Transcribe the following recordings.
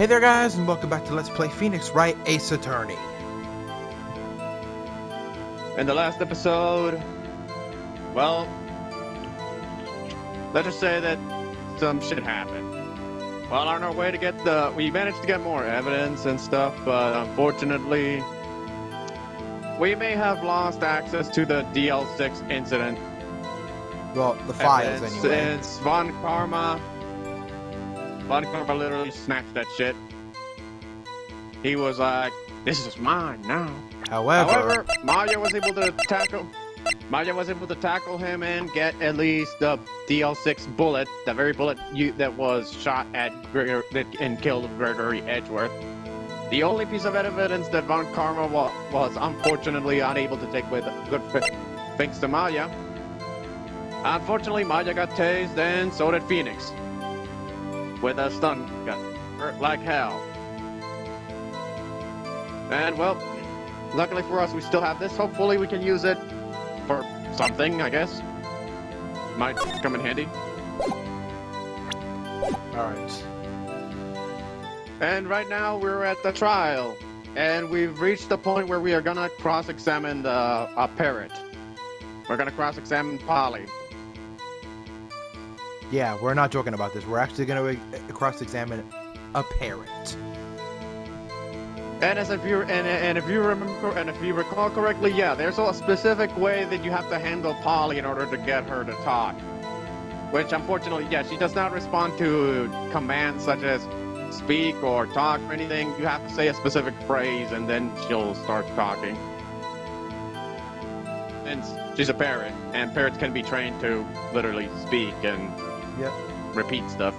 Hey there guys, and welcome back to Let's Play Phoenix Wright Ace Attorney. In the last episode, well, let's just say that some shit happened. Well, on our way to we managed to get more evidence and stuff, but unfortunately, we may have lost access to the DL6 incident. Well, the files anyway. Since Von Karma literally snatched that shit. He was like, "This is mine now." However, Maya was able to tackle him and get at least the DL6 bullet, the very bullet that was shot at and killed Gregory Edgeworth. The only piece of evidence that Von Karma was unfortunately unable to take with thanks to Maya. Unfortunately, Maya got tased, and so did Phoenix. With a stun gun. Hurt like hell. And, well, luckily for us, we still have this. Hopefully we can use it for something, I guess. Might come in handy. alright. And right now, we're at the trial. And we've reached the point where we are gonna cross-examine a parrot. We're gonna cross-examine Polly. Yeah, we're not joking about this. We're actually going to cross-examine a parrot. And if you recall correctly, yeah, there's a specific way that you have to handle Polly in order to get her to talk. Which, unfortunately, yeah, she does not respond to commands such as speak or talk or anything. You have to say a specific phrase, and then she'll start talking. And she's a parrot, and parrots can be trained to literally speak and repeat stuff.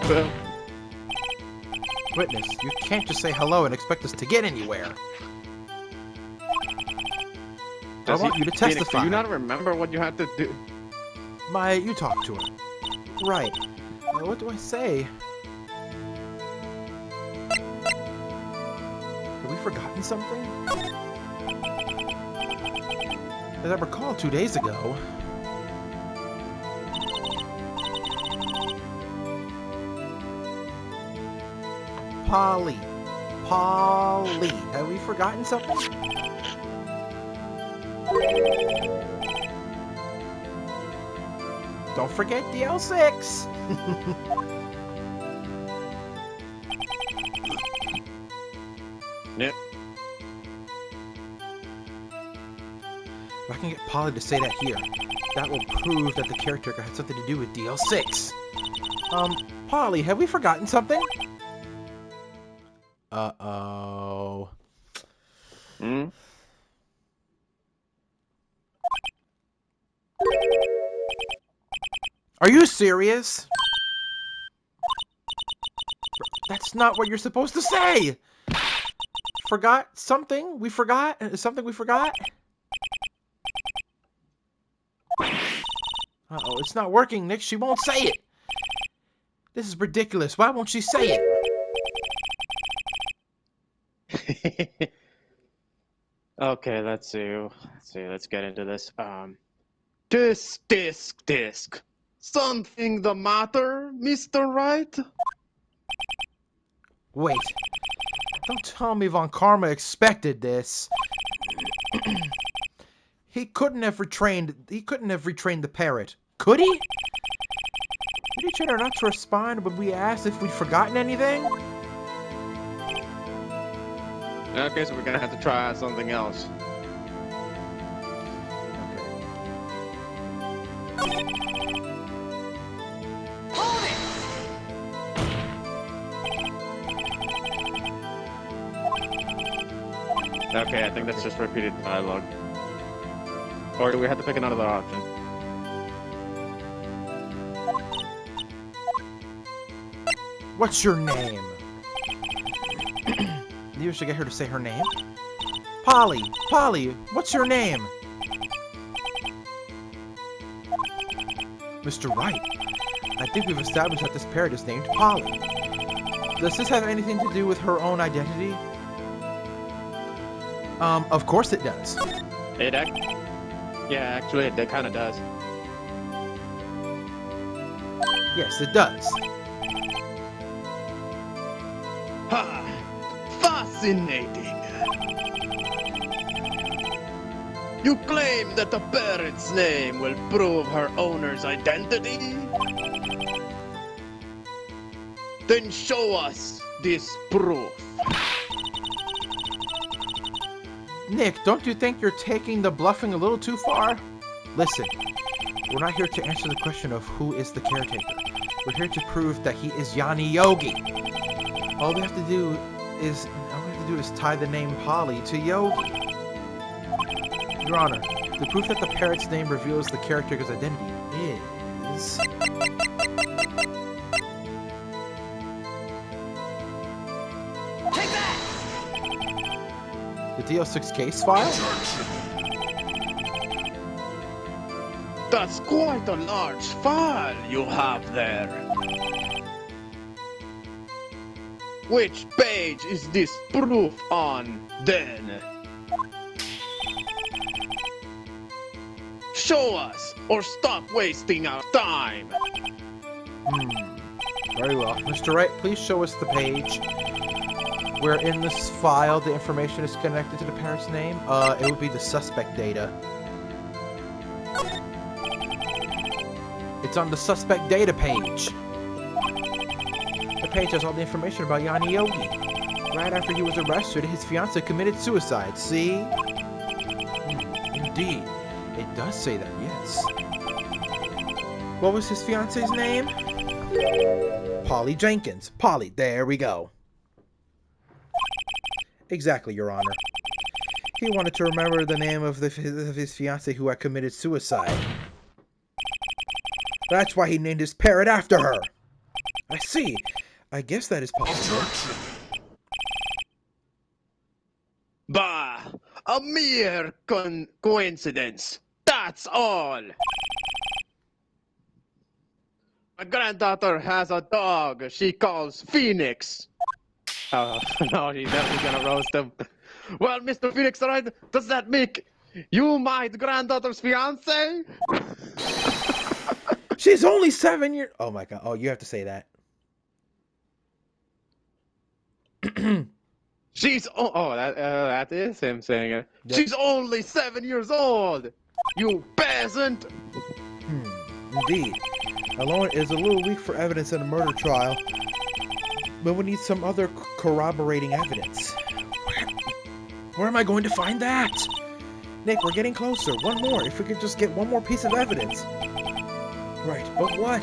Well, Witness, you can't just say hello and expect us to get anywhere. I want you to testify. Phoenix, do you not remember what you had to do? Maya, you talk to her. Right. What do I say? Have we forgotten something? As I recall 2 days ago. Polly. Have we forgotten something? Don't forget DL6. Yep. If I can get Polly to say that here, that will prove that the caretaker had something to do with DL6. Polly, have we forgotten something? Uh-oh. Hmm? Are you serious? That's not what you're supposed to say! Forgot something? We forgot? Something we forgot? Uh-oh, it's not working, Nick. She won't say it. This is ridiculous. Why won't she say it? Okay, let's see. Let's get into this. Disc. Something the matter, Mr. Wright? Wait. Don't tell me Von Karma expected this. He couldn't have retrained the parrot. Could he? Did he try not to respond when we asked if we'd forgotten anything? Okay, so we're gonna have to try out something else. Okay, I think that's just repeated dialogue. Or do we have to pick another option? What's your name? Maybe we should get her to say her name. Polly, what's your name? Mr. Wright, I think we've established that this parrot is named Polly. Does this have anything to do with her own identity? Of course it does. Yeah, actually, it kind of does. Yes, it does. Ha! Fascinating! You claim that the parrot's name will prove her owner's identity? Then show us this proof. Nick, don't you think you're taking the bluffing a little too far? Listen, we're not here to answer the question of who is the caretaker. We're here to prove that he is Yanni Yogi. All we have to do is tie the name Polly to Yogi. Your Honor, the proof that the parrot's name reveals the caretaker's identity is... Take that! the DL6 case file? That's quite a large file you have there. Which page is this proof on, then? Show us, or stop wasting our time. Very well. Mr. Wright, please show us the page where in this file the information is connected to the parent's name. It would be the suspect data. It's on the suspect data page. The page has all the information about Yanni Yogi. Right after he was arrested, his fiancée committed suicide. See? Indeed. It does say that, yes. What was his fiancée's name? Polly Jenkins. Polly. There we go. Exactly, Your Honor. He wanted to remember the name of his fiancée who had committed suicide. That's why he named his parrot after her. I see. I guess that is possible. Bah! A mere coincidence. That's all. My granddaughter has a dog she calls Phoenix. Oh, no, he's definitely gonna roast him. Well, Mr. Phoenix, right? Does that make you my granddaughter's fiance? She's only 7 years... Oh my god. Oh, you have to say that. That is him saying it. Yep. She's only 7 years old. You peasant. Indeed. Alone is a little weak for evidence in a murder trial, but we need some other corroborating evidence. Where am I going to find that? Nick, we're getting closer. One more. If we could just get one more piece of evidence. Right, but what?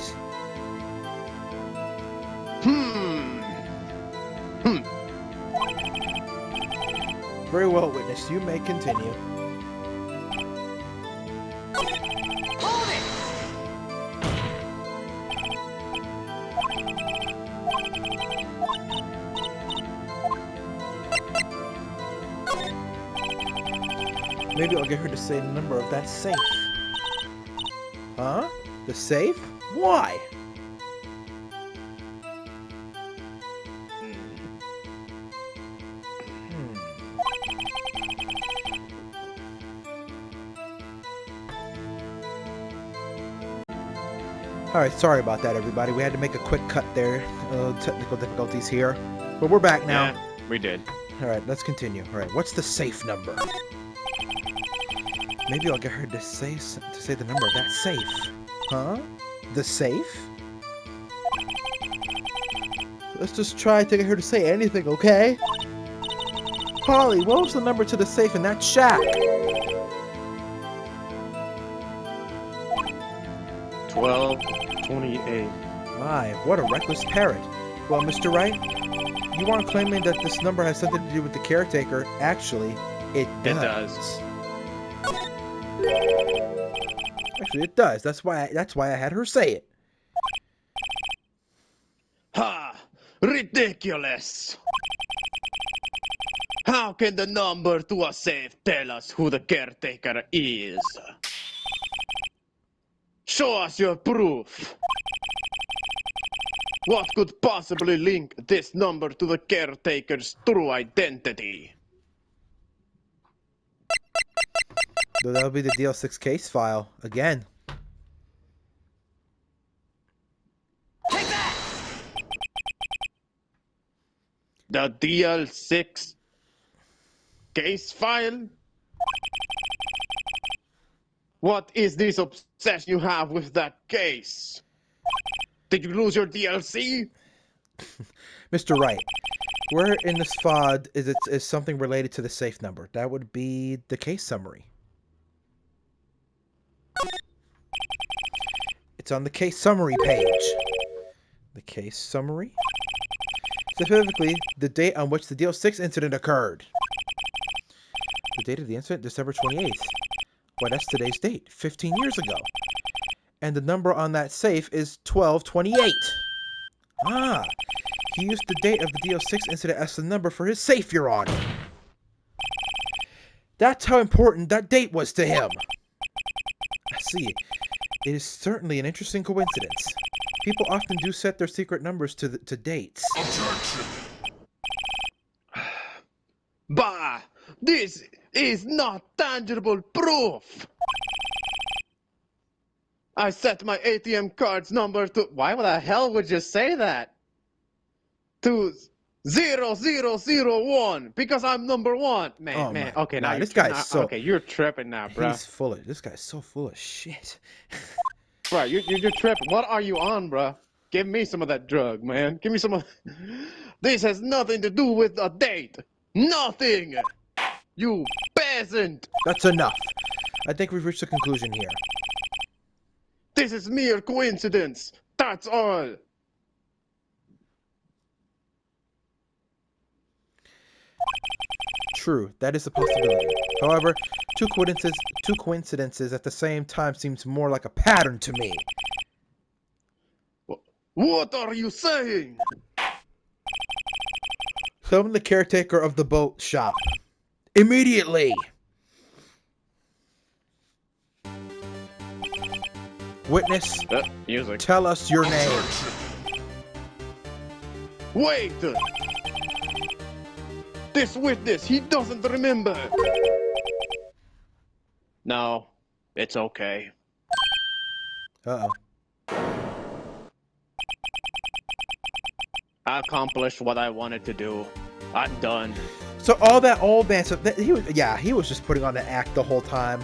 Very well, witness. You may continue. Hold it! Maybe I'll get her to say the number of that safe. Huh? The safe? Why? Alright, sorry about that, everybody. We had to make a quick cut there. Technical difficulties here. But we're back now. Yeah, we did. Alright, let's continue. Alright, what's the safe number? Maybe I'll get her to say the number of that safe. Huh? The safe? Let's just try to get her to say anything, okay? Polly, what was the number to the safe in that shack? 1228. My, what a reckless parrot. Well, Mr. Wright, you aren't claiming that this number has something to do with the caretaker. Actually, it does. It does. Actually, it does. That's why I had her say it. Ha! Ridiculous! How can the number to a safe tell us who the caretaker is? Show us your proof. What could possibly link this number to the caretaker's true identity? So that'll be the DL6 case file again. Take that! The DL6 case file? What is this obsession you have with that case? Did you lose your DLC? Mr. Wright, where in this FOD is something related to the safe number? That would be the case summary. It's on the case summary page. The case summary? Specifically, the date on which the DL6 incident occurred. The date of the incident, December 28th. Well, that's today's date, 15 years ago. And the number on that safe is 1228. Ah, he used the date of the DL6 incident as the number for his safe, Your Honor. That's how important that date was to him. I see. It is certainly an interesting coincidence. People often do set their secret numbers to dates. Objection! Bah! This is not tangible proof! I set my ATM card's number to... Why the hell would you say that? To 0001 because I'm number one. Man. Okay, now this guy's so... Okay, you're tripping now, bro. He's full of... This guy's so full of shit. Bro, you're tripping. What are you on, bro? Give me some of that drug, man. Give me some of... This has nothing to do with a date. Nothing! You peasant! That's enough. I think we've reached a conclusion here. This is mere coincidence. That's all. True, that is a possibility. However, two coincidences at the same time seems more like a pattern to me. What are you saying? Summon the caretaker of the boat shop. Immediately! Witness, Music. tell us your name. Wait! This witness, he doesn't remember. No, it's okay. Uh-oh. I accomplished what I wanted to do. I'm done. So all that old man stuff, he was just putting on the act the whole time.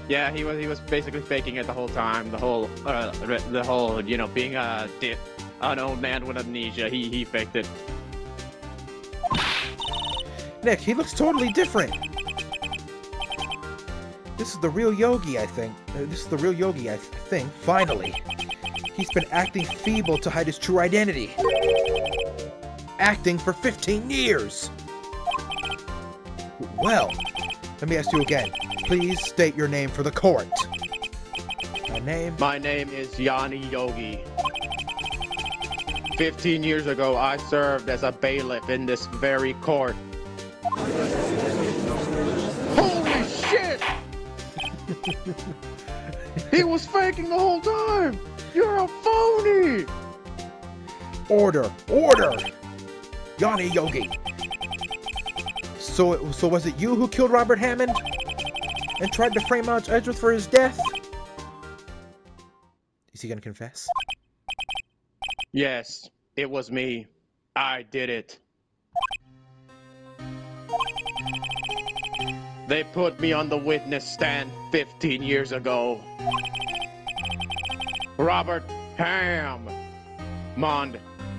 Yeah, he was basically faking it the whole time. The whole being an old man with amnesia. He faked it. Nick, he looks totally different. This is the real Yogi, I think. Finally. He's been acting feeble to hide his true identity. Acting for 15 years. Well, let me ask you again. Please state your name for the court. My name is Yanni Yogi. 15 years ago, I served as a bailiff in this very court. Holy shit! He was faking the whole time! You're a phony! Order! Yanni Yogi. So was it you who killed Robert Hammond? And tried to frame out Edgeworth for his death? Is he gonna confess? Yes, it was me. I did it. They put me on the witness stand 15 years ago. Robert Hammond,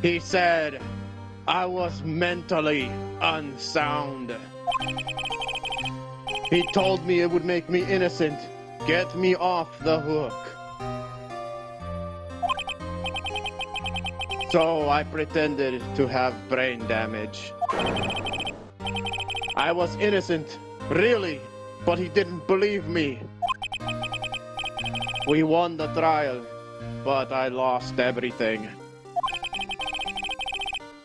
he said I was mentally unsound. He told me it would make me innocent, get me off the hook. So I pretended to have brain damage. I was innocent, really, but he didn't believe me. We won the trial, but I lost everything.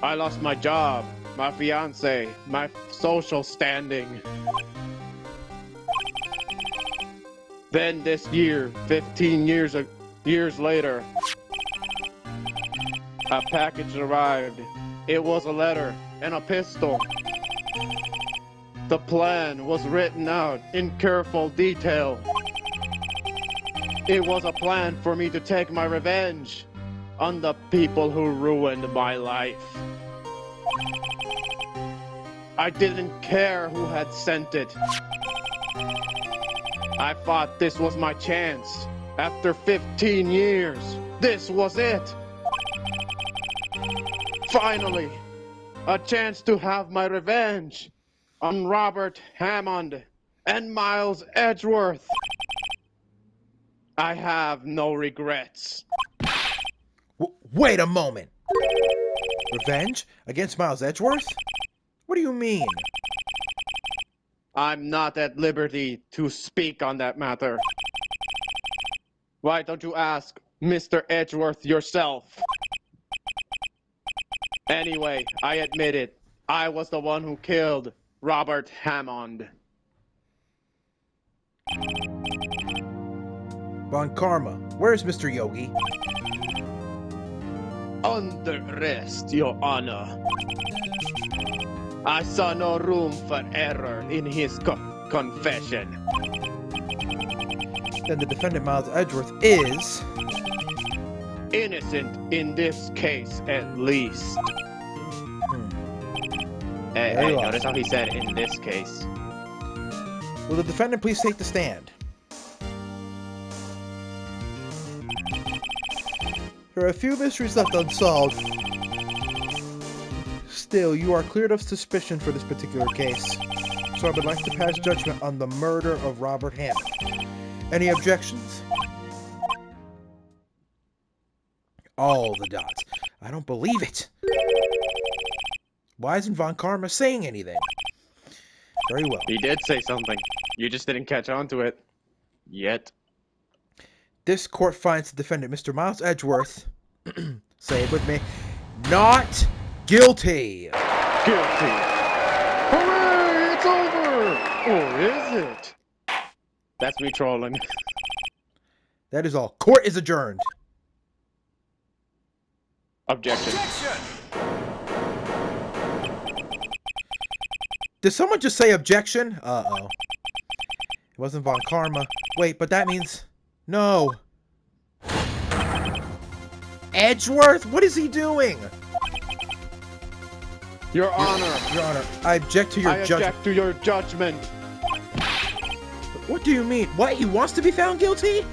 I lost my job, my fiance, my social standing. Then this year, 15 years later, a package arrived. It was a letter and a pistol. The plan was written out in careful detail. It was a plan for me to take my revenge on the people who ruined my life. I didn't care who had sent it. I thought this was my chance. After 15 years, this was it. Finally, a chance to have my revenge on Robert Hammond and Miles Edgeworth. I have no regrets. Wait a moment. Revenge against Miles Edgeworth? What do you mean? I'm not at liberty to speak on that matter. Why don't you ask Mr. Edgeworth yourself? Anyway, I admit it. I was the one who killed Robert Hammond. Von Karma, where's Mr. Yogi? Under arrest, Your Honor. I saw no room for error in his confession. Then the defendant Miles Edgeworth is... innocent in this case, at least. Hey, Very well. notice how he said in this case. Will the defendant please take the stand? There are a few mysteries left unsolved. Still, you are cleared of suspicion for this particular case, so I would like to pass judgment on the murder of Robert Hammond. Any objections? All the dots. I don't believe it. Why isn't Von Karma saying anything? Very well. He did say something. You just didn't catch on to it. Yet. This court finds the defendant, Mr. Miles Edgeworth, say it with me, not guilty. Guilty. Hooray! It's over! Or is it? That's me trolling. That is all. Court is adjourned. Objection. Did someone just say objection? Uh-oh. It wasn't Von Karma. Wait, but that means... No. Edgeworth? What is he doing? Your Honor. Your Honor, I object to your I judgment. object to your judgment. What do you mean? What? He wants to be found guilty?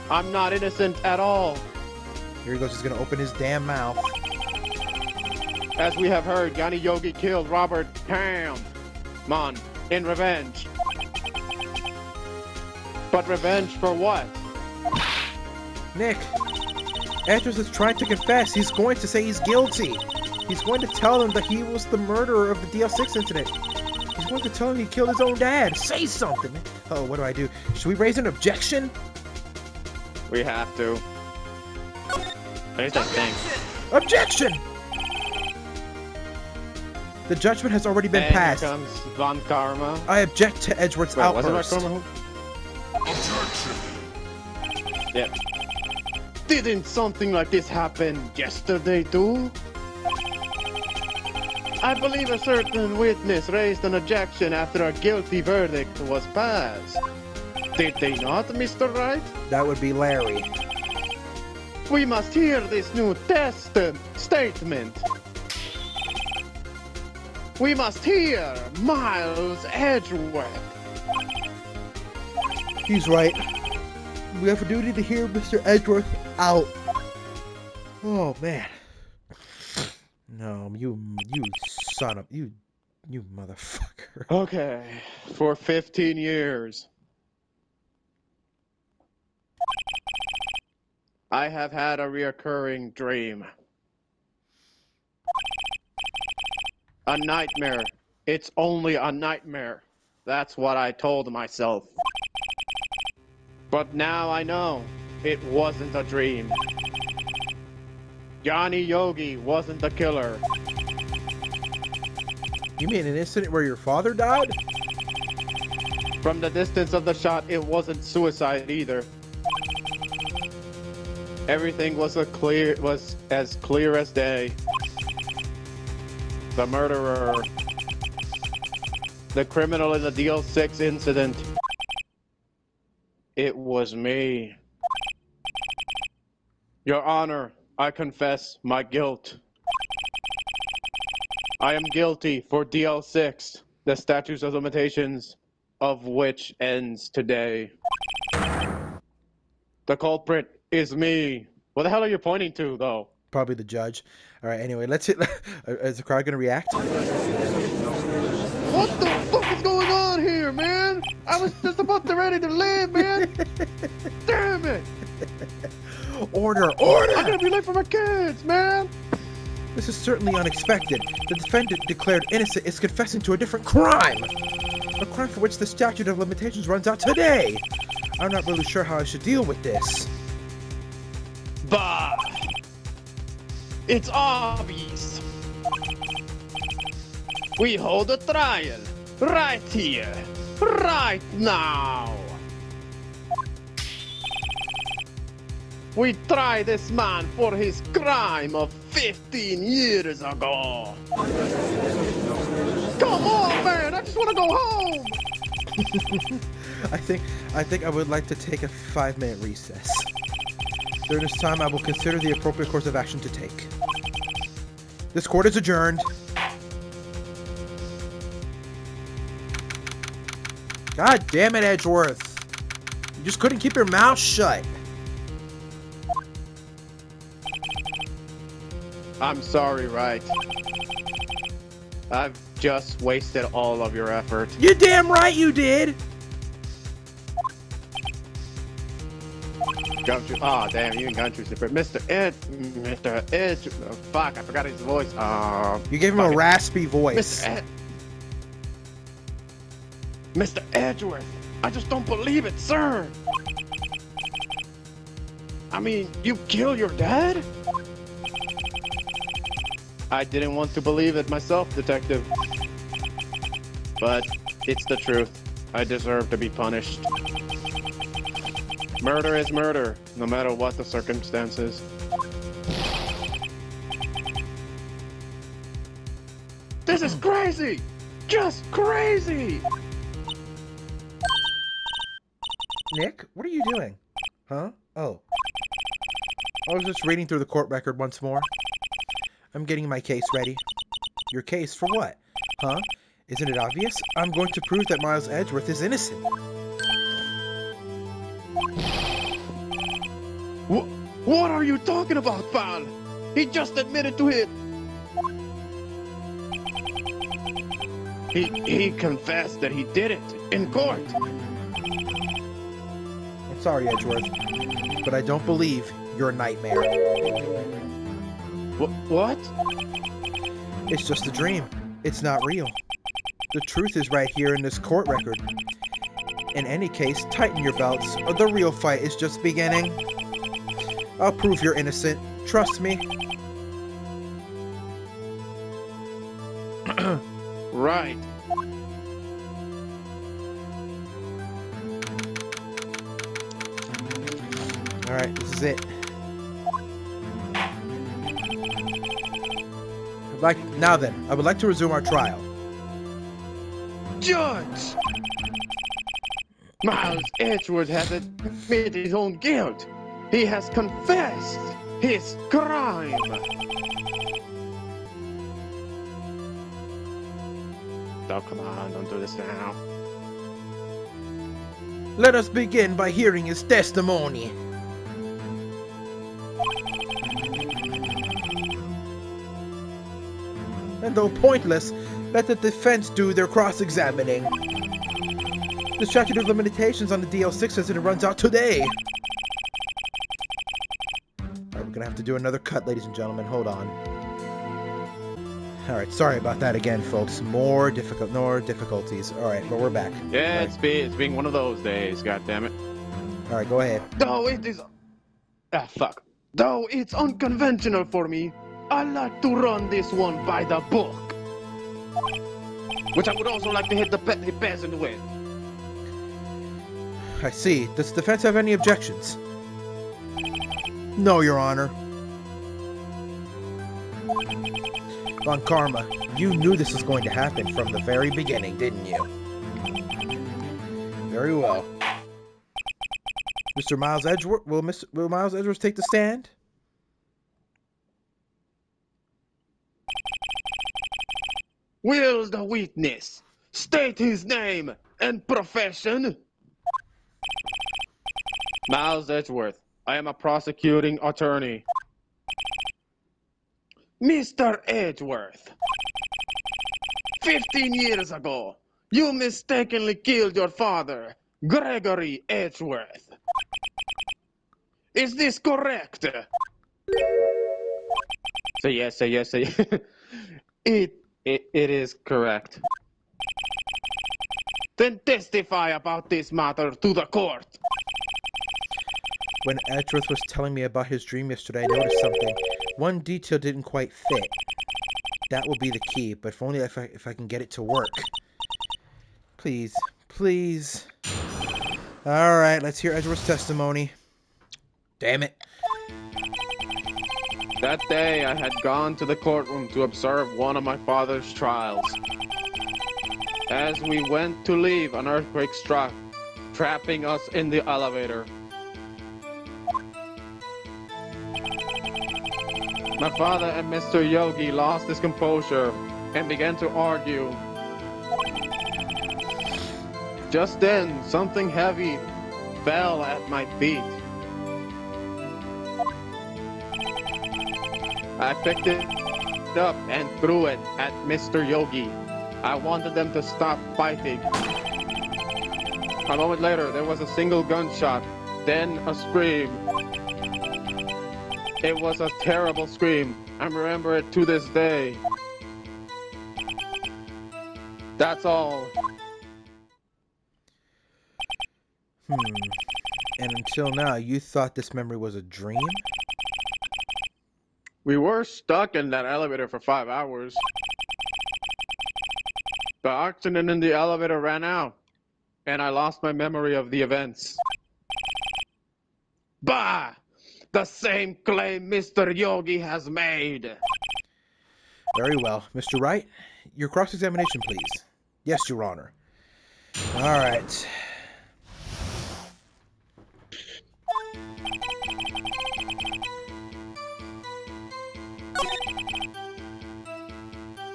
I'm not innocent at all. Here he goes. He's going to open his damn mouth. As we have heard, Yanni Yogi killed Robert Hammond in revenge. But revenge for what? Nick, Edgeworth is trying to confess. He's going to say he's guilty. He's going to tell them that he was the murderer of the DL6 incident. He's going to tell him he killed his own dad. Say something. Oh, what do I do? Should we raise an objection? We have to. There's that thing. Objection! The judgment has already been And passed. here comes Von Karma. I object to Edgeworth's Wait, was it outburst. Von Karma? Yep. Didn't something like this happen yesterday too? I believe a certain witness raised an objection after a guilty verdict was passed. Did they not, Mr. Wright? That would be Larry. We must hear this new statement. We must hear Miles Edgeworth. He's right. We have a duty to hear Mr. Edgeworth out. Oh, man. No, you son of... You motherfucker. Okay, for 15 years. I have had a reoccurring dream. A nightmare. It's only a nightmare. That's what I told myself. But now I know it wasn't a dream. Yanni Yogi wasn't the killer. You mean an incident where your father died? From the distance of the shot, it wasn't suicide either. Everything was as clear as day. The murderer, the criminal in the DL6 incident. It was me. Your Honor, I confess my guilt. I am guilty for DL6, the statute of limitations of which ends today. The culprit is me. What the hell are you pointing to, though? Probably the judge. All right, anyway, let's hit... Is the crowd going to react? What the fuck is going on here, man? I was just about to ready to leave, man. Damn it! Order! I'm Order! gonna be late for my kids, man. This is certainly unexpected. The defendant declared innocent is confessing to a different crime. A crime for which the statute of limitations runs out today. I'm not really sure how I should deal with this. Bah! It's obvious. We hold a trial right here, right now. We try this man for his crime of 15 years ago. Come on, man! I just want to go home. I think I would like to take a 5-minute recess. During this time, I will consider the appropriate course of action to take. This court is adjourned. God damn it, Edgeworth. You just couldn't keep your mouth shut. I'm sorry, Wright. I've just wasted all of your effort. You damn right you did. Gumshoe. Oh, damn, even Gumshoe's different. Mr. Edge. Oh, fuck, I forgot his voice. You gave him a raspy voice. Mr. Edgeworth, I just don't believe it, sir. I mean, you killed your dad? I didn't want to believe it myself, Detective. But it's the truth. I deserve to be punished. Murder is murder, no matter what the circumstances. This is crazy! Just crazy! Nick, what are you doing? Huh? Oh. I was just reading through the court record once more. I'm getting my case ready. Your case for what? Huh? Isn't it obvious? I'm going to prove that Miles Edgeworth is innocent. What are you talking about, pal? He just admitted to it. He confessed that he did it in court. I'm sorry, Edgeworth, but I don't believe you're a nightmare. What? It's just a dream. It's not real. The truth is right here in this court record. In any case, tighten your belts, or the real fight is just beginning. I'll prove you're innocent. Trust me. Right. Alright, this is it. Now then, I would like to resume our trial. Judge! Miles Edgeworth has admitted his own guilt. He has confessed his crime. Oh, come on, don't do this now. Let us begin by hearing his testimony. And though pointless, let the defense do their cross-examining. The statute of limitations on the DL6 says that it runs out today. Alright, we're gonna have to do another cut, ladies and gentlemen. Hold on. Alright, sorry about that again, folks. More difficulties. Alright, but we're back. Yeah, it's being one of those days, goddammit. Alright, go ahead. Though it is... Ah, fuck. Though it's unconventional for me, I like to run this one by the book. Which I would also like to hit the peasant with. I see. Does the defense have any objections? No, Your Honor. Von Karma, you knew this was going to happen from the very beginning, didn't you? Very well. Mr. Miles Edgeworth, will Miles Edgeworth take the stand? Will the witness state his name and profession? Miles Edgeworth. I am a prosecuting attorney. Mr. Edgeworth. 15 years ago, you mistakenly killed your father, Gregory Edgeworth. Is this correct? Say yes, say yes, say yes. It is correct. Then testify about this matter to the court. When Edgeworth was telling me about his dream yesterday, I noticed something. One detail didn't quite fit. That will be the key, but if only if I can get it to work. Please, please. All right, let's hear Edgeworth's testimony. Damn it. That day, I had gone to the courtroom to observe one of my father's trials. As we went to leave, an earthquake struck, trapping us in the elevator. My father and Mr. Yogi lost his composure and began to argue. Just then, something heavy fell at my feet. I picked it up and threw it at Mr. Yogi. I wanted them to stop fighting. A moment later, there was a single gunshot, then a scream. It was a terrible scream. I remember it to this day. That's all. And until now, you thought this memory was a dream? We were stuck in that elevator for 5 hours. The oxygen in the elevator ran out, and I lost my memory of the events. Bah! The same claim Mr. Yogi has made. Very well. Mr. Wright, your cross-examination, please. Yes, Your Honor. All right.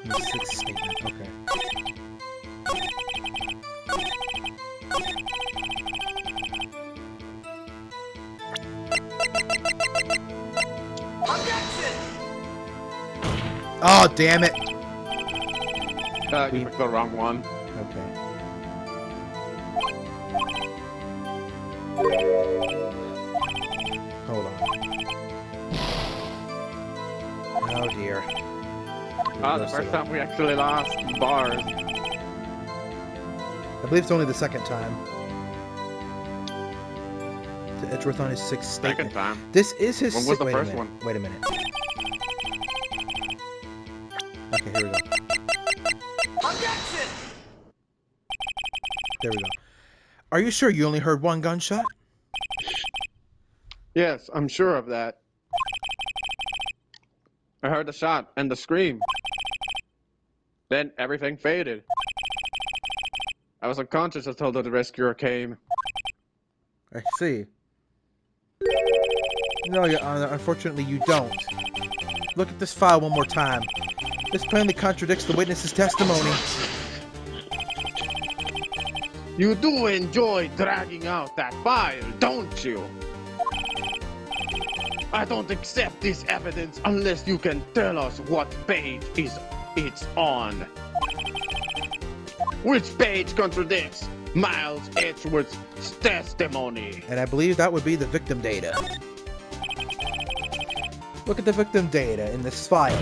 The sixth statement, okay. Objection! Oh, damn it. You picked the wrong one. Okay. Hold on. Oh, dear. The first time we actually lost bars. I believe it's only the second time. To Edgeworth on his sixth statement. Second time. This is his. When was the wait first a minute. one? Wait a minute. Okay, here we go. Objection! There we go. Are you sure you only heard one gunshot? Yes, I'm sure of that. I heard the shot and the scream. Then everything faded. I was unconscious until the rescuer came. I see. No, Your Honor, unfortunately you don't. Look at this file one more time. This plainly contradicts the witness's testimony. You do enjoy dragging out that file, don't you? I don't accept this evidence unless you can tell us what page it's on. Which page contradicts Miles Edgeworth's testimony? And I believe that would be the victim data. Look at the victim data in this file.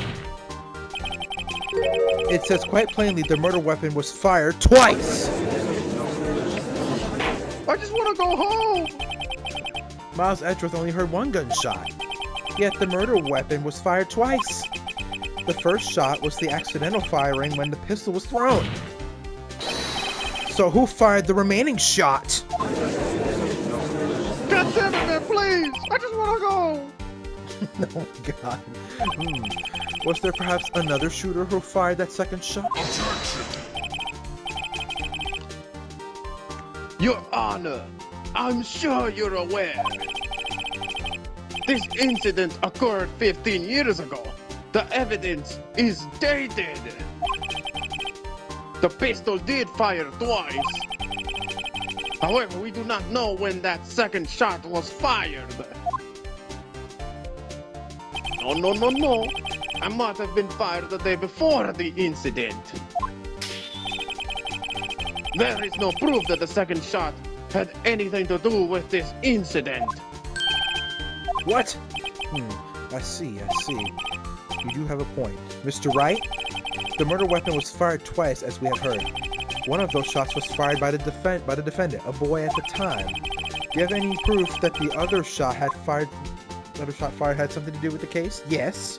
It says quite plainly the murder weapon was fired twice! I just want to go home! Miles Edgeworth only heard one gunshot. Yet the murder weapon was fired twice. The first shot was the accidental firing when the pistol was thrown. So who fired the remaining shot? God damn it, man, please! I just want to go! Oh my god. Was there perhaps another shooter who fired that second shot? Your Honor, I'm sure you're aware. This incident occurred 15 years ago. The evidence is dated. The pistol did fire twice. However, we do not know when that second shot was fired. No. It might have been fired the day before the incident. There is no proof that the second shot had anything to do with this incident. What? I see. You do have a point. Mr. Wright? The murder weapon was fired twice, as we have heard. One of those shots was fired by the defendant, a boy at the time. Do you have any proof that the other shot fired had something to do with the case? Yes.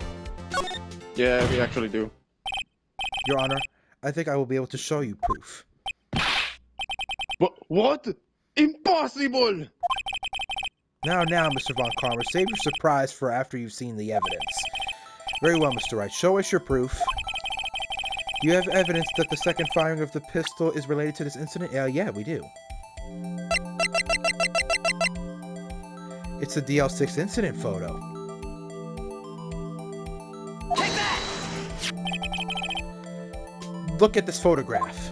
Yeah, we actually do. Your Honor, I think I will be able to show you proof. But what? Impossible! Now, Mr. Von Karma, save your surprise for after you've seen the evidence. Very well, Mr. Wright. Show us your proof. Do you have evidence that the second firing of the pistol is related to this incident? Yeah, we do. It's the DL6 incident photo. Take that! Look at this photograph.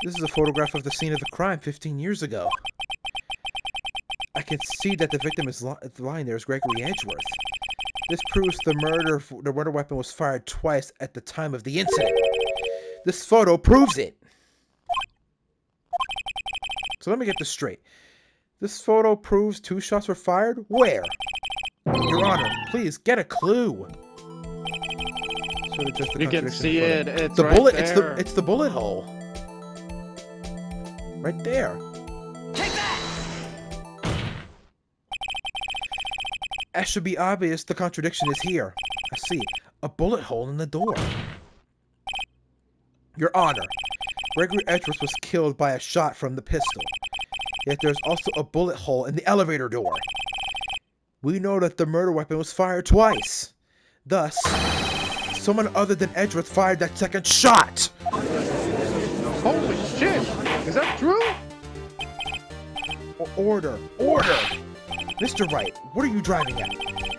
This is a photograph of the scene of the crime 15 years ago. I can see that the victim is lying there as Gregory Edgeworth. This proves the murder weapon was fired twice at the time of the incident. This photo proves it. So let me get this straight. This photo proves 2 shots were fired? Where? Your Honor, please get a clue. You can see it. It's the right bullet. there. It's the bullet hole. Right there. Take that! As should be obvious, the contradiction is here. I see. A bullet hole in the door. Your Honor, Gregory Edgeworth was killed by a shot from the pistol. Yet there's also a bullet hole in the elevator door. We know that the murder weapon was fired twice. Thus, someone other than Edgeworth fired that second shot. Holy shit! Is that true? Order! Mr. Wright, what are you driving at?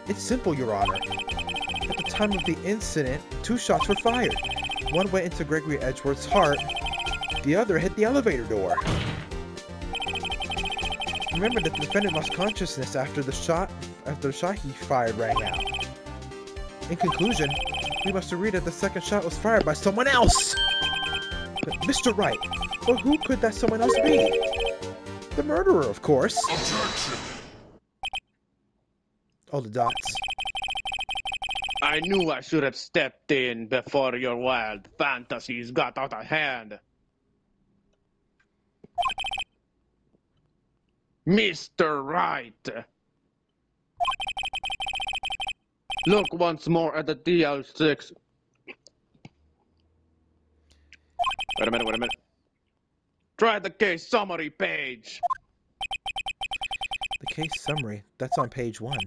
It's simple, Your Honor. At the time of the incident, 2 shots were fired. One went into Gregory Edgeworth's heart. The other hit the elevator door. Remember that the defendant lost consciousness after the shot he fired rang out. In conclusion, we must agree that the second shot was fired by someone else. But Mr. Wright, well, who could that someone else be? The murderer, of course. Objection! All the dots. I knew I should have stepped in before your wild fantasies got out of hand. Mr. Wright. Look once more at the DL6. Wait a minute. Try the case summary page. The case summary, that's on page 1.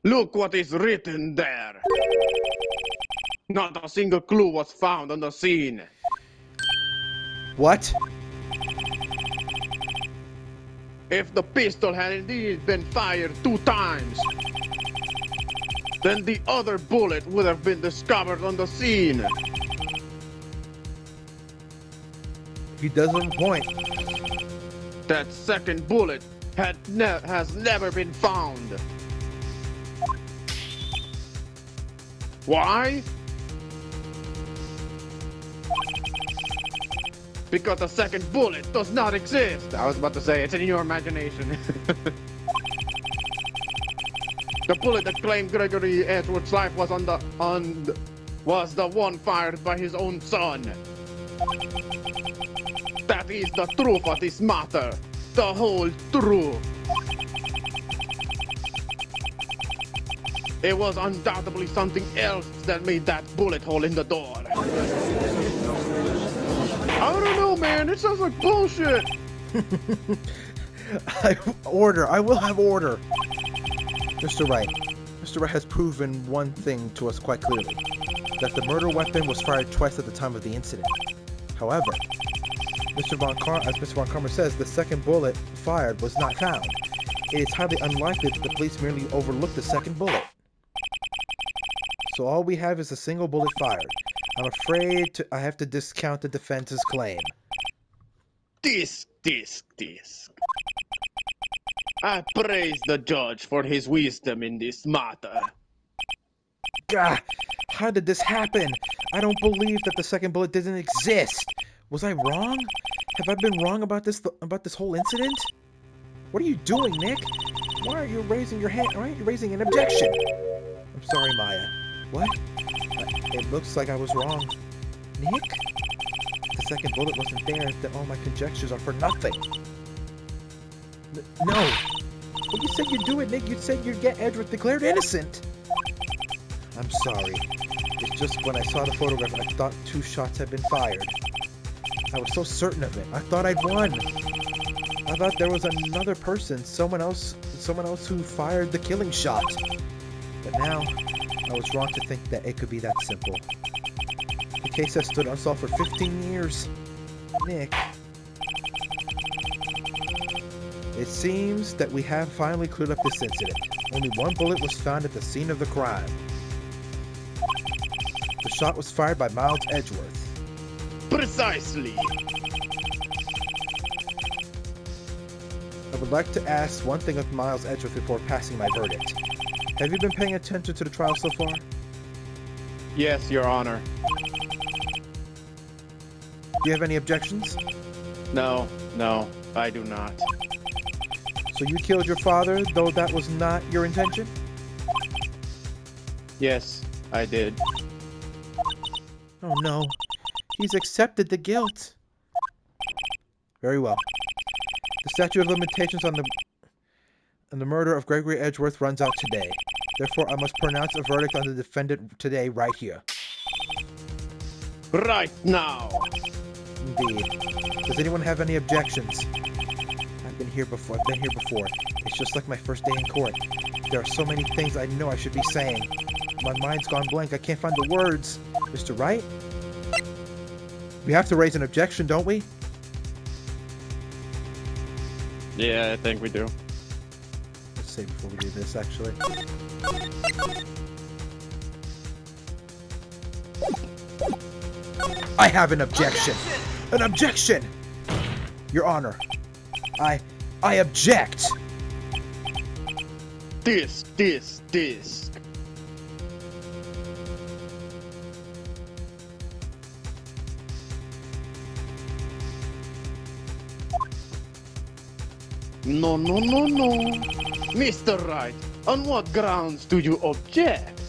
Look what is written there. Not a single clue was found on the scene. What? If the pistol had indeed been fired 2 times, then the other bullet would have been discovered on the scene. He does have a point. That second bullet has never been found. Why? Because the second bullet does not exist. I was about to say, it's in your imagination. The bullet that claimed Gregory Edgeworth's life was was the one fired by his own son. That is the truth of this matter. The whole truth. It was undoubtedly something else that made that bullet hole in the door. I don't know, man. It sounds like bullshit. I will have order. Mr. Wright. Mr. Wright has proven one thing to us quite clearly. That the murder weapon was fired twice at the time of the incident. However, as Mr. Von Karma says, the second bullet fired was not found. It is highly unlikely that the police merely overlooked the second bullet. So all we have is a single bullet fired. I'm afraid I have to discount the defense's claim. Disc. I praise the judge for his wisdom in this matter. Gah! How did this happen? I don't believe that the second bullet didn't exist. Was I wrong? Have I been wrong about this whole incident? What are you doing, Nick? Why are you raising your hand? Why aren't you raising an objection? I'm sorry, Maya. What? It looks like I was wrong. Nick? The second bullet wasn't there, then all my conjectures are for nothing. No. Well, you said you'd do it, Nick. You said you'd get Edgeworth declared innocent. I'm sorry. It's just when I saw the photograph, I thought 2 shots had been fired. I was so certain of it. I thought I'd won. I thought there was another person, someone else who fired the killing shot. But now, I was wrong to think that it could be that simple. The case has stood unsolved for 15 years. Nick. It seems that we have finally cleared up this incident. Only 1 bullet was found at the scene of the crime. The shot was fired by Miles Edgeworth. Precisely. I would like to ask one thing of Miles Edgeworth before passing my verdict. Have you been paying attention to the trial so far? Yes, Your Honor. Do you have any objections? No, I do not. So you killed your father, though that was not your intention? Yes, I did. Oh no. He's accepted the guilt. Very well. The statute of limitations on the murder of Gregory Edgeworth runs out today. Therefore, I must pronounce a verdict on the defendant today, right here. Right now! Indeed. Does anyone have any objections? I've been here before. It's just like my first day in court. There are so many things I know I should be saying. My mind's gone blank. I can't find the words. Mr. Wright? We have to raise an objection, don't we? Yeah, I think we do. Let's say before we do this, actually. I have an objection! An objection! Your Honor, I object! Disc. No. Mr. Wright, on what grounds do you object?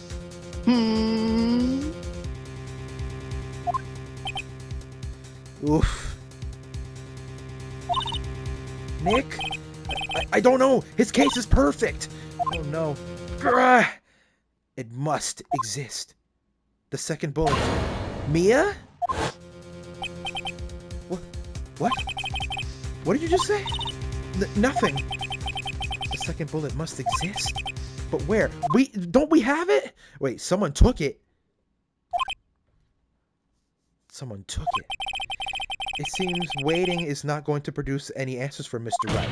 Oof. Nick? I don't know. His case is perfect. Oh no. Grr. It must exist. The second bullet. Mia? What? What did you just say? Nothing. The second bullet must exist. But where? Don't we have it? Wait, someone took it. Someone took it. It seems waiting is not going to produce any answers for Mr. Wright.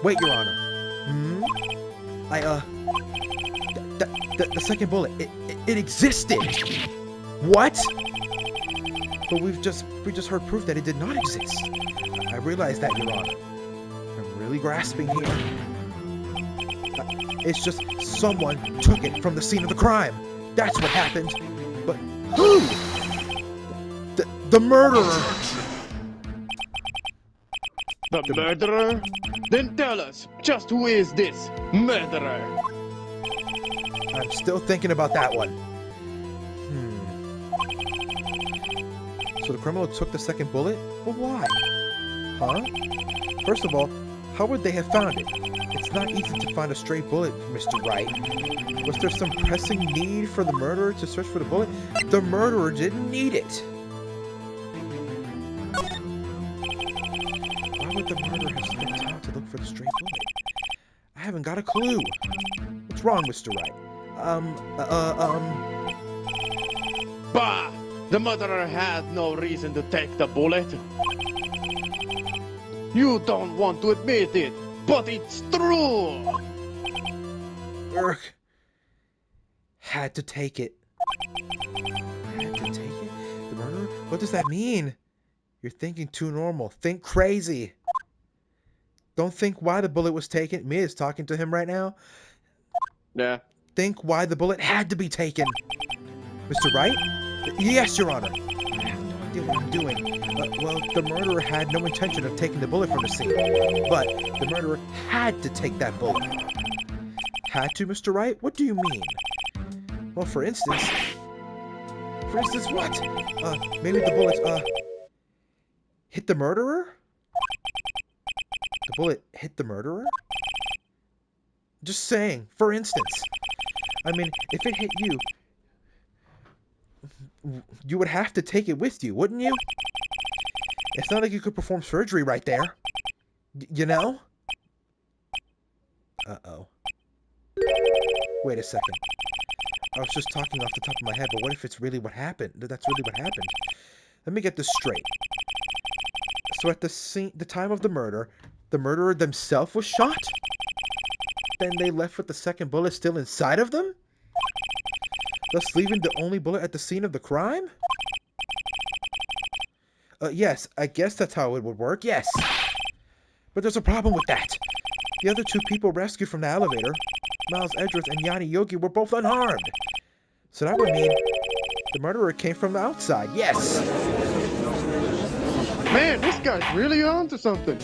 Wait, Your Honor. The second bullet, it existed. What? But we just heard proof that it did not exist. I realize that, Your Honor. I'm really grasping here. It's just someone took it from the scene of the crime. That's what happened. But who? The murderer. The murderer? Then tell us, just who is this murderer? I'm still thinking about that one. So the criminal took the second bullet? But why? Huh? First of all, how would they have found it? It's not easy to find a stray bullet, Mr. Wright. Was there some pressing need for the murderer to search for the bullet? The murderer didn't need it. Why would the murderer have spent time to look for the stray bullet? I haven't got a clue. What's wrong, Mr. Wright? Bah! The murderer had no reason to take the bullet. You don't want to admit it, but it's true! Had to take it. Had to take it? The murderer? What does that mean? You're thinking too normal. Think crazy. Don't think why the bullet was taken. Mia's talking to him right now. Yeah. Think why the bullet had to be taken. Mr. Wright? Yes, Your Honor. I have no idea what I'm doing. Well, the murderer had no intention of taking the bullet from the scene. But the murderer had to take that bullet. Had to, Mr. Wright? What do you mean? Well, for instance... For instance, what? Maybe the bullet, hit the murderer? The bullet hit the murderer? Just saying, for instance. I mean, if it hit you, you would have to take it with you, wouldn't you? It's not like you could perform surgery right there. You know? Uh-oh. Wait a second. I was just talking off the top of my head, but what if it's really what happened? That's really what happened. Let me get this straight. So at the time of the murderer themselves was shot? Then they left with the second bullet still inside of them? Thus leaving the only bullet at the scene of the crime? Yes, I guess that's how it would work, yes. But there's a problem with that. The other two people rescued from the elevator, Miles Edgeworth and Yanni Yogi, were both unharmed. So that would mean the murderer came from the outside, yes. Man, this guy's really onto something.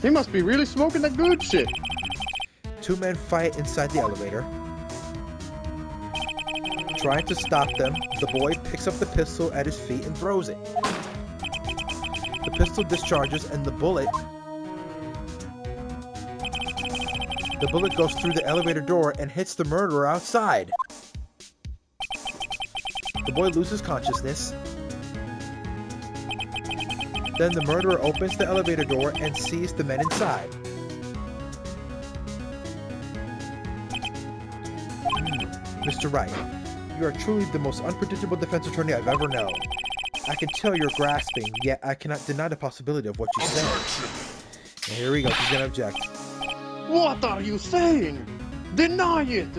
He must be really smoking the good shit. Two men fight inside the elevator. Trying to stop them, the boy picks up the pistol at his feet and throws it. The pistol discharges and the bullet goes through the elevator door and hits the murderer outside. The boy loses consciousness. Then the murderer opens the elevator door and sees the men inside. Mr. Wright, you are truly the most unpredictable defense attorney I've ever known. I can tell you're grasping, yet I cannot deny the possibility of what you say. And here we go, she's gonna object. What are you saying? Deny it!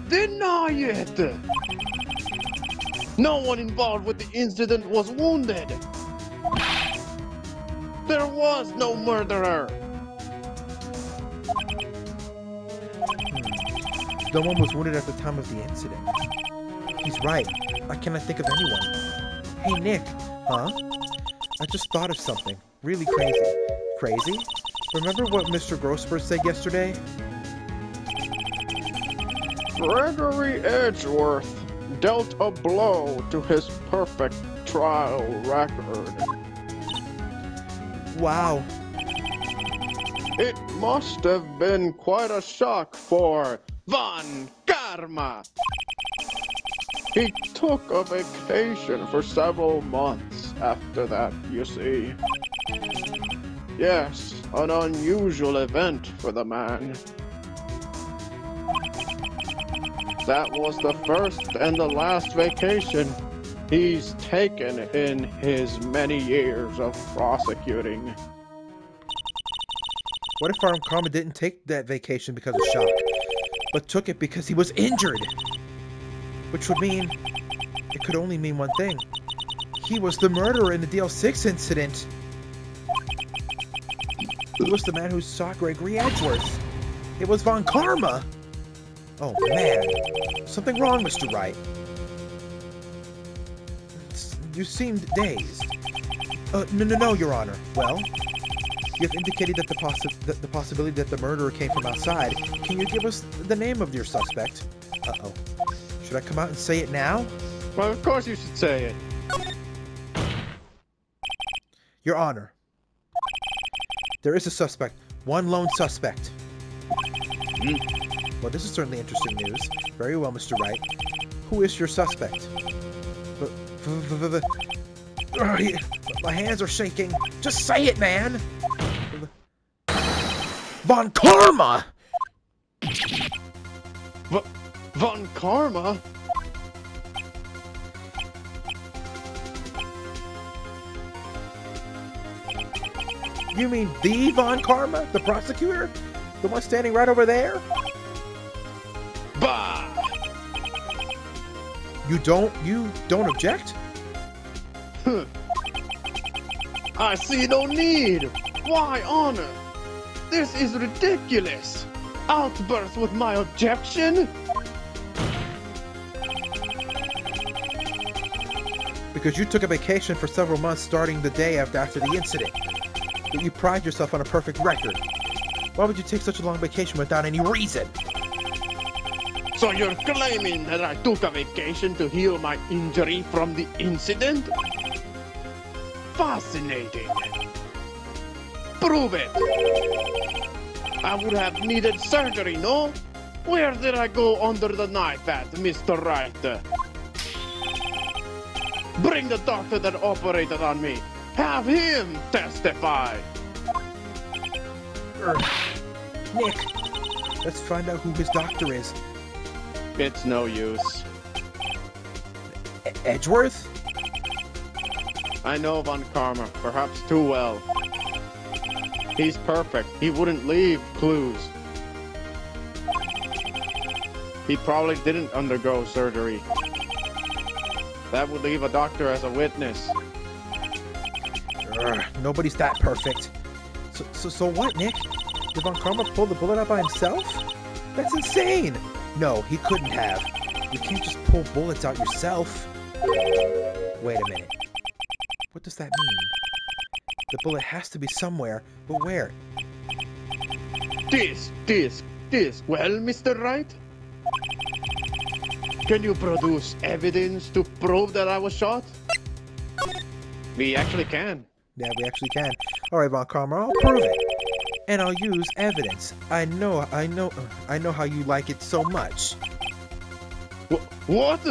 Deny it! No one involved with the incident was wounded! There was no murderer! No one was wounded at the time of the incident. He's right. I cannot think of anyone. Hey, Nick. Huh? I just thought of something. Really crazy. Crazy? Remember what Mr. Grossberg said yesterday? Gregory Edgeworth dealt a blow to his perfect trial record. Wow. It must have been quite a shock for Von Karma. He took a vacation for several months after that, you see. Yes, an unusual event for the man. That was the first and the last vacation he's taken in his many years of prosecuting. What if Von Karma didn't take that vacation because of shock, but took it because he was injured? Which would mean, it could only mean one thing. He was the murderer in the DL6 incident. He was the man who saw Gregory Edgeworth. It was Von Karma. Oh man, something wrong, Mr. Wright. You seemed dazed. No, Your Honor. Well, you have indicated that the possibility that the murderer came from outside. Can you give us the name of your suspect? Uh-oh. Should I come out and say it now? Well, of course you should say it. Your Honor, there is a suspect. One lone suspect. Well, this is certainly interesting news. Very well, Mr. Wright. Who is your suspect? My hands are shaking. Just say it, man! Von Karma! Von Karma? You mean the Von Karma? The prosecutor? The one standing right over there? Bah! You don't object? I see no need. Why honor? This is ridiculous. Outburst with my objection? Because you took a vacation for several months starting the day after the incident. But you pride yourself on a perfect record. Why would you take such a long vacation without any reason? So you're claiming that I took a vacation to heal my injury from the incident? Fascinating. Prove it. I would have needed surgery, no? Where did I go under the knife at, Mr. Wright? Bring the doctor that operated on me. Have him testify. Nick, let's find out who his doctor is. It's no use. Edgeworth? I know Von Karma, perhaps too well. He's perfect. He wouldn't leave clues. He probably didn't undergo surgery. That would leave a doctor as a witness. Nobody's that perfect. So what, Nick? Did Von Karma pull the bullet out by himself? That's insane! No, he couldn't have. You can't just pull bullets out yourself. Wait a minute. What does that mean? The bullet has to be somewhere, but where? This. Well, Mr. Wright? Can you produce evidence to prove that I was shot? We actually can. Yeah, we actually can. Alright, Von Karma, I'll prove it. And I'll use evidence. I know how you like it so much. What?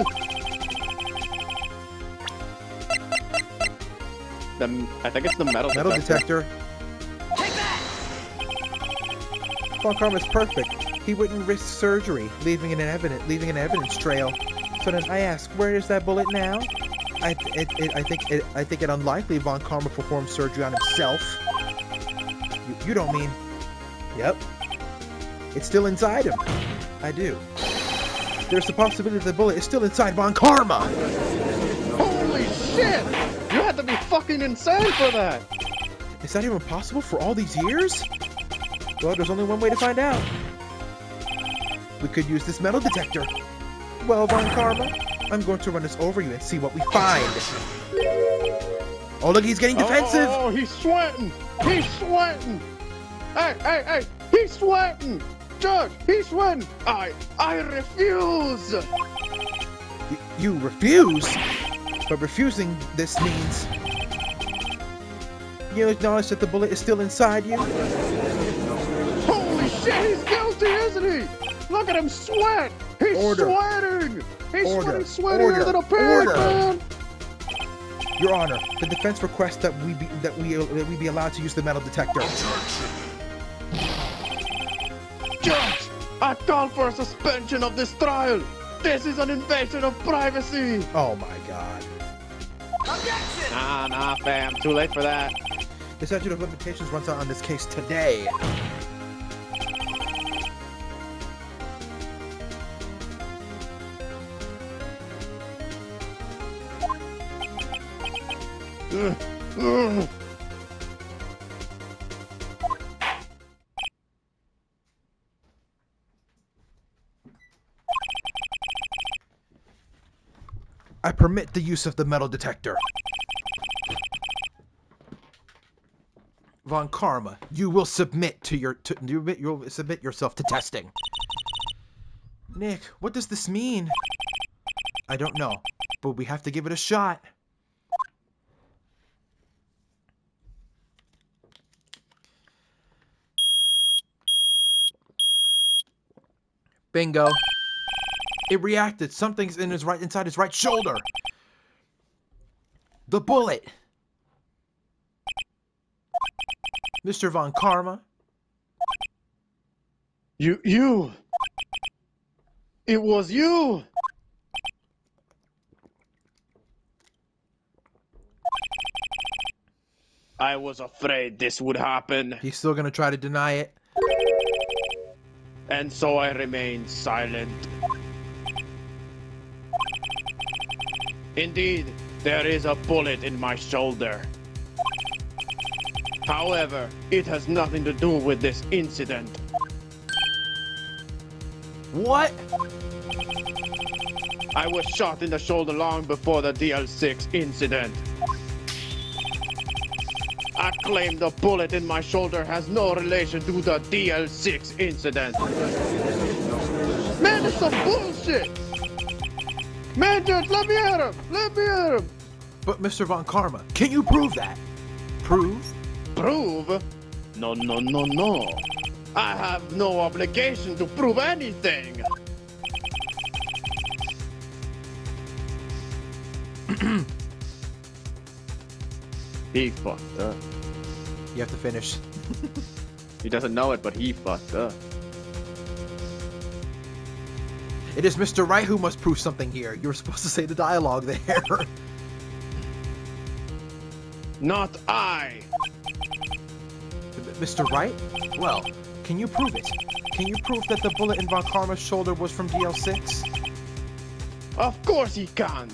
I think it's the metal detector. Take that! Von Karma's perfect. He wouldn't risk surgery, leaving an evidence trail. So then I ask, where is that bullet now? I think it unlikely Von Karma performed surgery on himself. You don't mean? Yep. It's still inside him. I do. There's the possibility the bullet is still inside Von Karma. Holy shit! You had to be fucking insane for that! Is that even possible for all these years? Well, there's only one way to find out. We could use this metal detector. Well, Von Karma, I'm going to run this over you and see what we find. Oh, look, he's getting defensive! Oh, he's sweating! He's sweating! Hey! He's sweating! Judge, he's sweating! I refuse! You refuse? But refusing this means you acknowledge that the bullet is still inside you? Holy shit, he's guilty, isn't he? Look at him sweat! He's sweating! He's sweating than a pig, man! Your Honor, the defense requests that we be allowed to use the metal detector. Judge, I call for a suspension of this trial. This is an invasion of privacy. Oh my God. Objection! Nah, fam. Too late for that. The statute of limitations runs out on this case today. I permit the use of the metal detector. Von Karma, you will submit you'll submit yourself to testing. Nick, what does this mean? I don't know, but we have to give it a shot. Bingo. It reacted. Something's inside his right shoulder. The bullet. Mr. Von Karma. You. It was you. I was afraid this would happen. He's still gonna try to deny it. And so I remained silent. Indeed, there is a bullet in my shoulder. However, it has nothing to do with this incident. What? I was shot in the shoulder long before the DL6 incident. I claim the bullet in my shoulder has no relation to the DL6 incident. Man, it's some bullshit! Man, just let me at him! Let me at him! But Mr. Von Karma, can you prove that? Prove? Prove? No, no, no, no. I have no obligation to prove anything. He fucked up. You have to finish. He doesn't know it, but he fucked up. It is Mr. Wright who must prove something here. You were supposed to say the dialogue there. Not I. Mr. Wright? Well, can you prove it? Can you prove that the bullet in Von Karma's shoulder was from DL6? Of course he can't.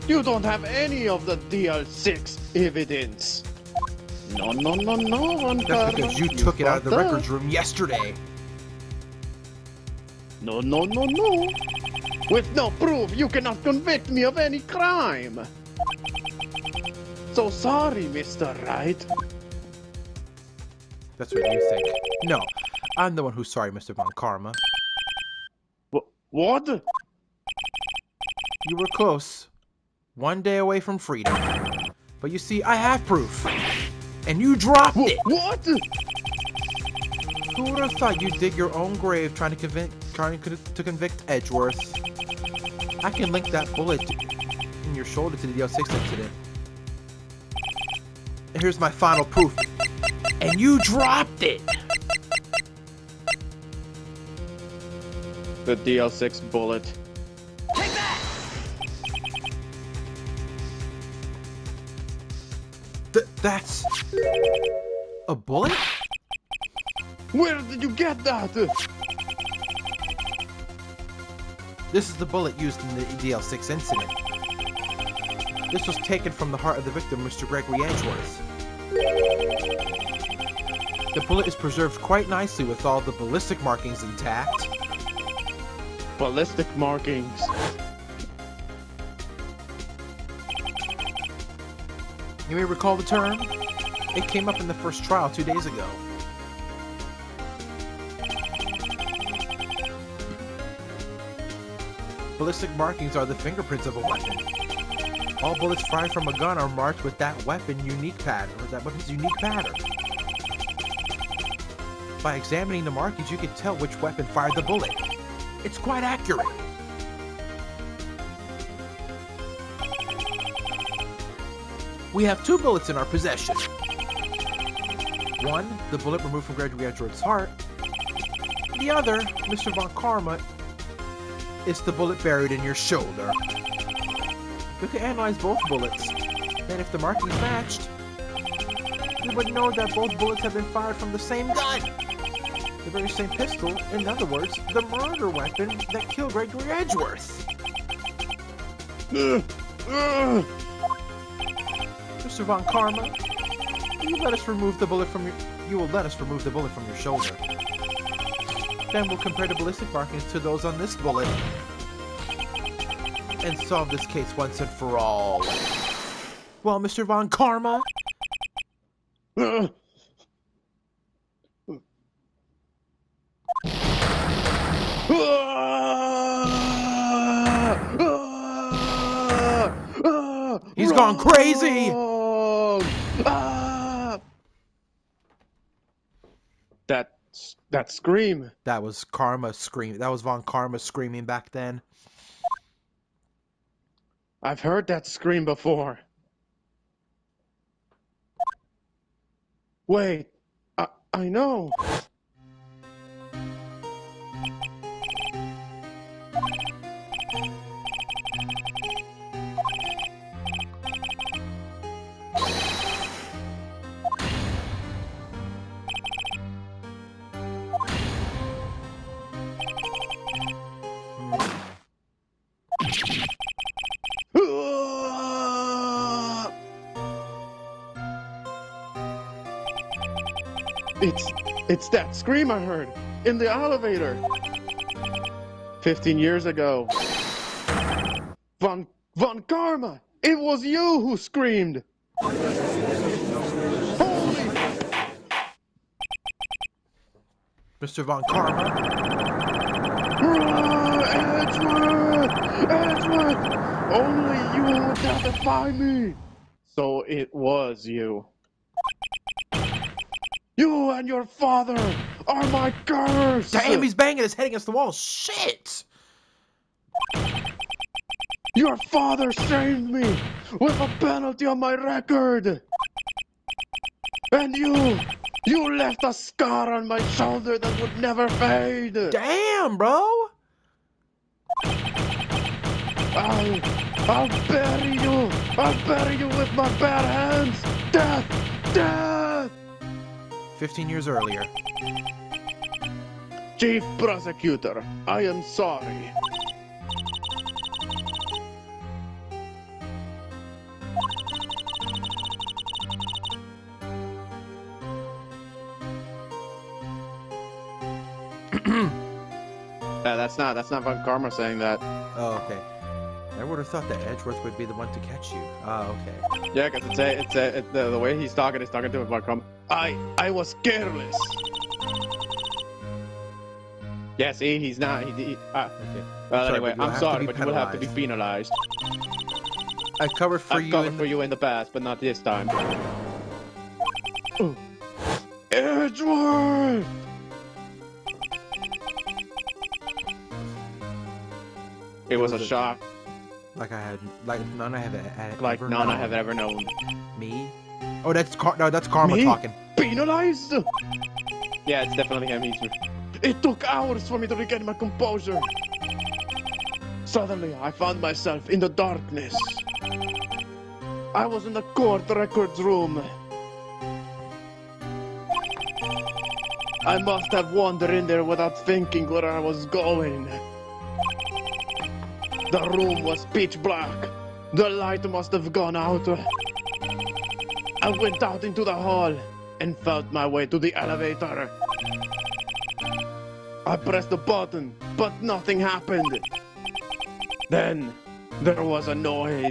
You don't have any of the DL6 evidence. No, no, no, no, Von That's Karma. because you took it out of the fucked up. records room yesterday. No, no, no, no. With no proof, you cannot convict me of any crime. So sorry, Mr. Wright. That's what you think. No, I'm the one who's sorry, Mr. Von Karma. What? You were close. One day away from freedom. But you see, I have proof. And you dropped it! What? Who would have thought you'd dig your own grave trying to convict Edgeworth? I can link that bullet in your shoulder to the DL6 incident. And here's my final proof. And you dropped it! The DL6 bullet. Take that! That's... a bullet? Where did you get that? This is the bullet used in the DL6 incident. This was taken from the heart of the victim, Mr. Gregory Edgeworth. The bullet is preserved quite nicely with all the ballistic markings intact. Ballistic markings. You may recall the term? It came up in the first trial 2 days ago. Ballistic markings are the fingerprints of a weapon. All bullets fired from a gun are marked with that weapon's unique pattern. By examining the markings, you can tell which weapon fired the bullet. It's quite accurate. We have 2 bullets in our possession. One, the bullet removed from Gregory Edgeworth's heart. The other, Mr. Von Karma, is the bullet buried in your shoulder. We can analyze both bullets. Then if the markings matched, we would know that both bullets have been fired from the same gun. The very same pistol, in other words, the murder weapon that killed Gregory Edgeworth. Mr. Von Karma, you will let us remove the bullet from your shoulder. Then we'll compare the ballistic markings to those on this bullet and solve this case once and for all. Well, Mr. Von Karma? He's gone crazy! That scream. That was Karma screaming. That was Von Karma screaming back then. I've heard that scream before. Wait, I know. It's that scream I heard in the elevator. 15 years ago. Von Karma! It was you who screamed! Holy... Mr. Von Karma? Edgeworth! Only you would satisfy me! So it was you. You and your father are my curse! Damn, he's banging his head against the wall. Shit! Your father saved me with a penalty on my record! And you left a scar on my shoulder that would never fade! Damn, bro! I'll bury you! I'll bury you with my bare hands! Death! Death! 15 years earlier. Chief Prosecutor, I am sorry. That's not Von Karma saying that. Oh, okay. I would have thought that Edgeworth would be the one to catch you. Oh, okay. Yeah, because the way he's talking to Von Karma. I was careless. Yeah, see, he's not. Okay. Well, Sorry, anyway, but you'll I'm have sorry, to be but you will have to be penalized. penalized. I covered for I've you. covered for you in the past, but not this time. Edgeworth! It was a shock, Like none I have like ever none I known. have ever known. Me? Oh, that's that's Karma Me? talking. Penalized? Yeah, it's definitely him. It took hours for me to regain my composure. Suddenly, I found myself in the darkness. I was in the court records room. I must have wandered in there without thinking where I was going. The room was pitch black. The light must have gone out. I went out into the hall and felt my way to the elevator. I pressed the button, but nothing happened. Then, there was a noise.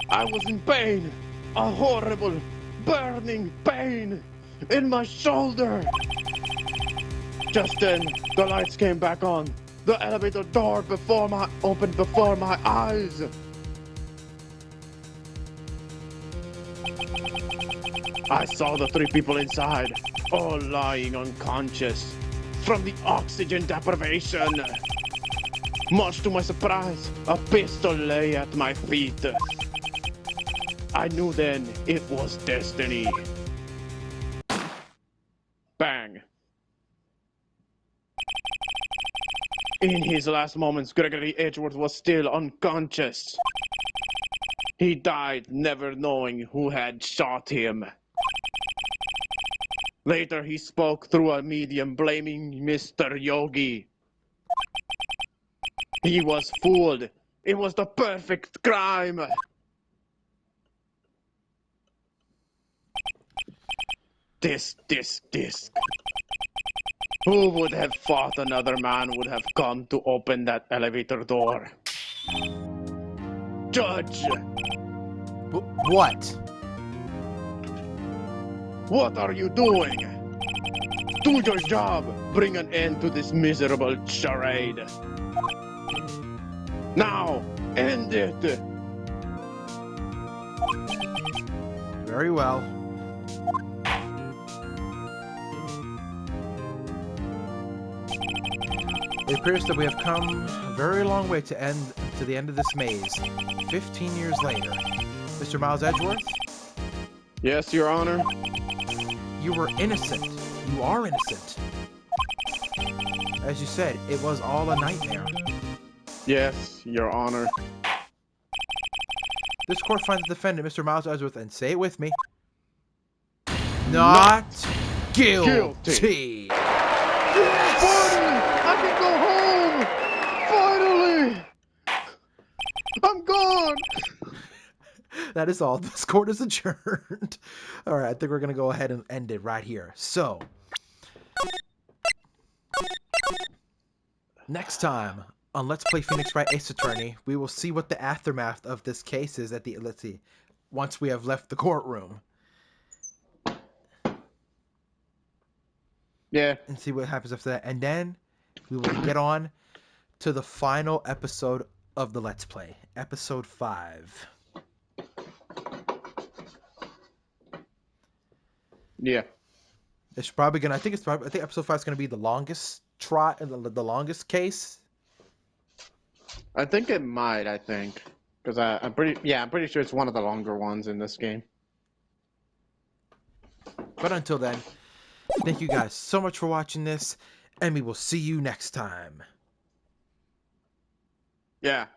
I was in pain. A horrible, burning pain in my shoulder. Just then, the lights came back on. The elevator door opened before my eyes. I saw the three people inside, all lying unconscious from the oxygen deprivation. Much to my surprise, a pistol lay at my feet. I knew then it was destiny. Bang. In his last moments, Gregory Edgeworth was still unconscious. He died never knowing who had shot him. Later, he spoke through a medium blaming Mr. Yogi. He was fooled. It was the perfect crime. Disc. Who would have thought another man would have come to open that elevator door? Judge! What? What are you doing? Do your job. Bring an end to this miserable charade. Now, end it. Very well. It appears that we have come a very long way to the end of this maze. 15 years later. Mr. Miles Edgeworth? Yes, Your Honor. You were innocent. You are innocent. As you said, it was all a nightmare. Yes, Your Honor. This court finds the defendant, Mr. Miles Edgeworth, and say it with me. Not guilty. Finally! I can go home! Finally! I'm gone! That is all. This court is adjourned. All right, I think we're going to go ahead and end it right here. So, next time on Let's Play Phoenix Wright Ace Attorney, we will see what the aftermath of this case is let's see, once we have left the courtroom. Yeah. And see what happens after that. And then we will get on to the final episode of the Let's Play. Episode 5. Yeah. It's probably gonna. I think episode 5 is gonna be the longest the longest case. I think it might. Because I'm pretty sure it's one of the longer ones in this game. But until then, thank you guys so much for watching this, and we will see you next time. Yeah.